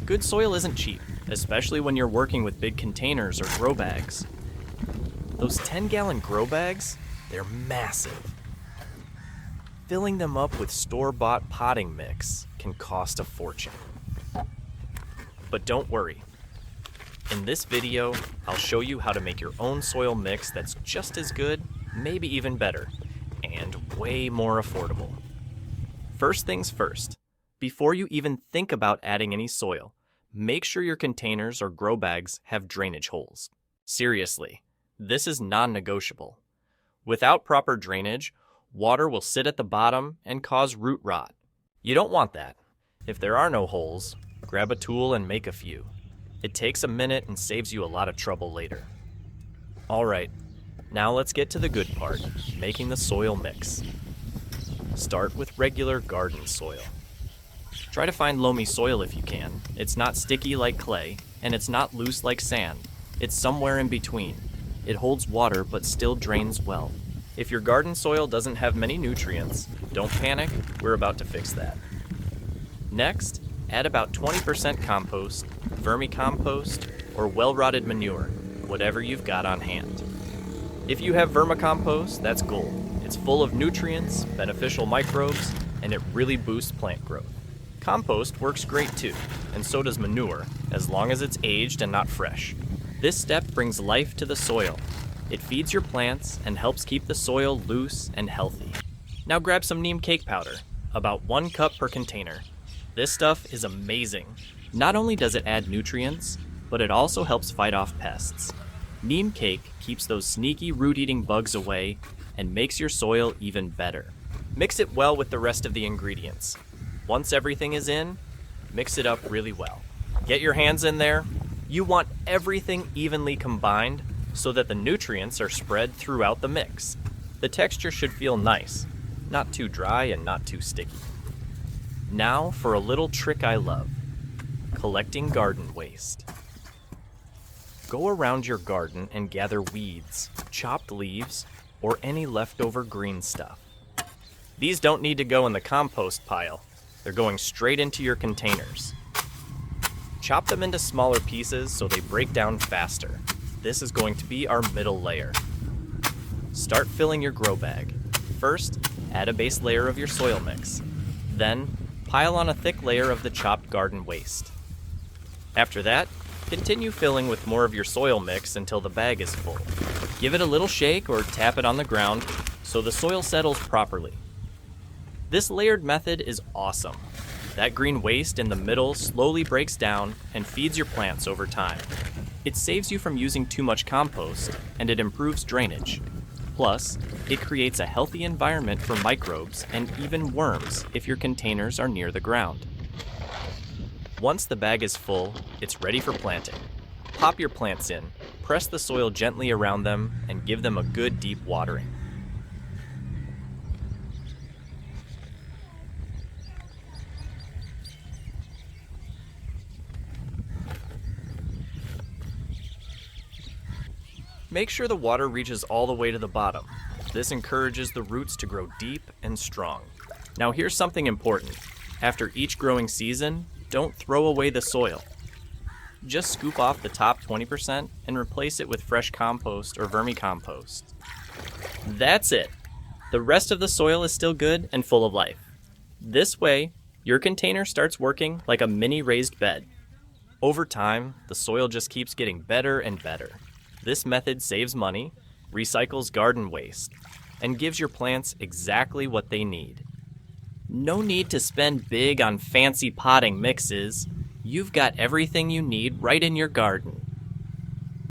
Good soil isn't cheap, especially when you're working with big containers or grow bags. Those 10-gallon grow bags, they're massive. Filling them up with store-bought potting mix can cost a fortune. But don't worry. In this video, I'll show you how to make your own soil mix that's just as good, maybe even better, and way more affordable. First things first, before you even think about adding any soil, make sure your containers or grow bags have drainage holes. Seriously, this is non-negotiable. Without proper drainage, water will sit at the bottom and cause root rot. You don't want that. If there are no holes, grab a tool and make a few. It takes a minute and saves you a lot of trouble later. Alright, now let's get to the good part, making the soil mix. Start with regular garden soil. Try to find loamy soil if you can. It's not sticky like clay, and it's not loose like sand. It's somewhere in between. It holds water but still drains well. If your garden soil doesn't have many nutrients, don't panic, we're about to fix that. Next, add about 20% compost, vermicompost, or well-rotted manure, whatever you've got on hand. If you have vermicompost, that's gold. It's full of nutrients, beneficial microbes, and it really boosts plant growth. Compost works great too, and so does manure, as long as it's aged and not fresh. This step brings life to the soil. It feeds your plants and helps keep the soil loose and healthy. Now grab some Neem cake powder, about 1 cup per container. This stuff is amazing. Not only does it add nutrients, but it also helps fight off pests. Neem cake keeps those sneaky root-eating bugs away and makes your soil even better. Mix it well with the rest of the ingredients. Once everything is in, mix it up really well. Get your hands in there. You want everything evenly combined so that the nutrients are spread throughout the mix. The texture should feel nice, not too dry and not too sticky. Now for a little trick I love, collecting garden waste. Go around your garden and gather weeds, chopped leaves, or any leftover green stuff. These don't need to go in the compost pile. They're going straight into your containers. Chop them into smaller pieces so they break down faster. This is going to be our middle layer. Start filling your grow bag. First, add a base layer of your soil mix. Then, pile on a thick layer of the chopped garden waste. After that, continue filling with more of your soil mix until the bag is full. Give it a little shake or tap it on the ground so the soil settles properly. This layered method is awesome. That green waste in the middle slowly breaks down and feeds your plants over time. It saves you from using too much compost, and it improves drainage. Plus, it creates a healthy environment for microbes and even worms if your containers are near the ground. Once the bag is full, it's ready for planting. Pop your plants in, press the soil gently around them, and give them a good deep watering. Make sure the water reaches all the way to the bottom. This encourages the roots to grow deep and strong. Now here's something important. After each growing season, don't throw away the soil. Just scoop off the top 20% and replace it with fresh compost or vermicompost. That's it. The rest of the soil is still good and full of life. This way, your container starts working like a mini raised bed. Over time, the soil just keeps getting better and better. This method saves money, recycles garden waste, and gives your plants exactly what they need. No need to spend big on fancy potting mixes. You've got everything you need right in your garden.